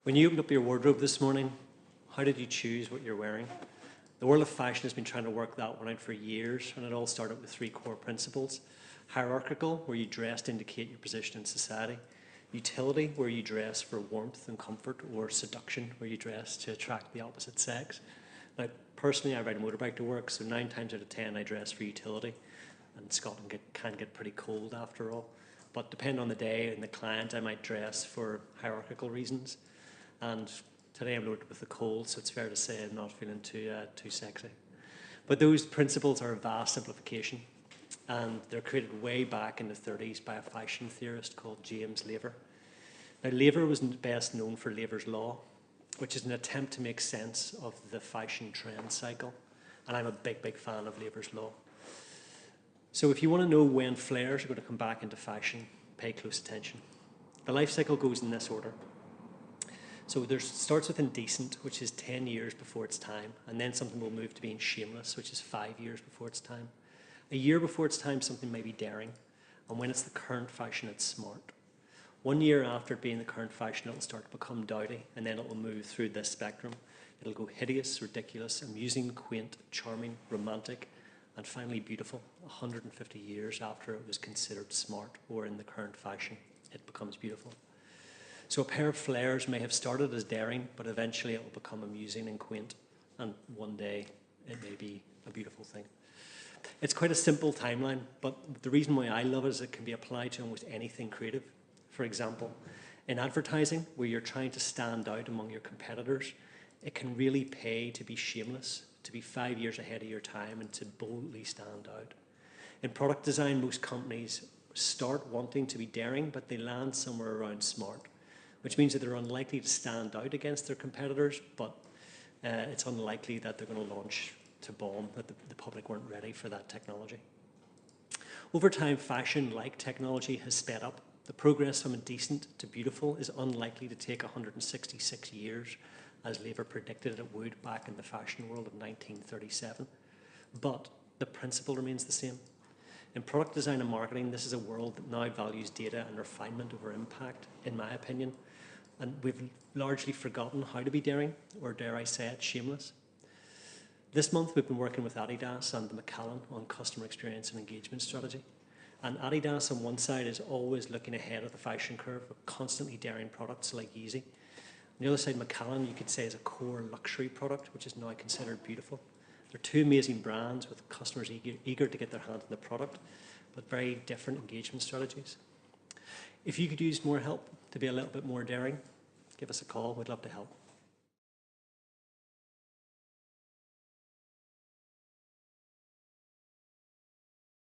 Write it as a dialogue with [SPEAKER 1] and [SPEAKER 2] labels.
[SPEAKER 1] When you opened up your wardrobe this morning, how did you choose what you're wearing? The world of fashion has been trying to work that one out for years, and it all started with three core principles. Hierarchical, where you dress to indicate your position in society. Utility, where you dress for warmth and comfort, or seduction, where you dress to attract the opposite sex. Now, personally, I ride a motorbike to work, so 9 times out of 10 I dress for utility, and Scotland can get pretty cold after all. But depending on the day and the client, I might dress for hierarchical reasons. And today I'm loaded with a cold, so it's fair to say I'm not feeling too sexy. But those principles are a vast simplification, and they're created way back in the 30s by a fashion theorist called James Lever. Now, Lever was best known for Lever's Law, which is an attempt to make sense of the fashion trend cycle, and I'm a big fan of Lever's Law. So if you want to know when flares are going to come back into fashion, pay close attention. The life cycle goes in this order. So there starts with indecent, which is 10 years before its time, and then something will move to being shameless, which is 5 years before its time. A year before its time, something may be daring, and when it's the current fashion, it's smart. 1 year after it being the current fashion, it'll start to become dowdy, and then it will move through this spectrum. It'll go hideous, ridiculous, amusing, quaint, charming, romantic, and finally beautiful. 150 years after it was considered smart or in the current fashion, it becomes beautiful. So a pair of flares may have started as daring, but eventually it will become amusing and quaint, and one day it may be a beautiful thing. It's quite a simple timeline, but the reason why I love it is it can be applied to almost anything creative. For example, in advertising, where you're trying to stand out among your competitors, it can really pay to be shameless, to be 5 years ahead of your time, and to boldly stand out. In product design, most companies start wanting to be daring, but they land somewhere around smart, which means that they're unlikely to stand out against their competitors, but it's unlikely that they're going to launch to bomb, that the public weren't ready for that technology. Over time, fashion, like technology, has sped up. The progress from indecent to beautiful is unlikely to take 166 years, as Lever predicted it would back in the fashion world of 1937. But the principle remains the same. In product design and marketing, this is a world that now values data and refinement over impact, in my opinion. And we've largely forgotten how to be daring, or dare I say it, shameless. This month, we've been working with Adidas and Macallan on customer experience and engagement strategy. And Adidas on one side is always looking ahead of the fashion curve with constantly daring products like Yeezy. On the other side, Macallan, you could say, is a core luxury product, which is now considered beautiful. They're two amazing brands with customers eager to get their hands on the product, but very different engagement strategies. If you could use more help to be a little bit more daring, give us a call. We'd love to help.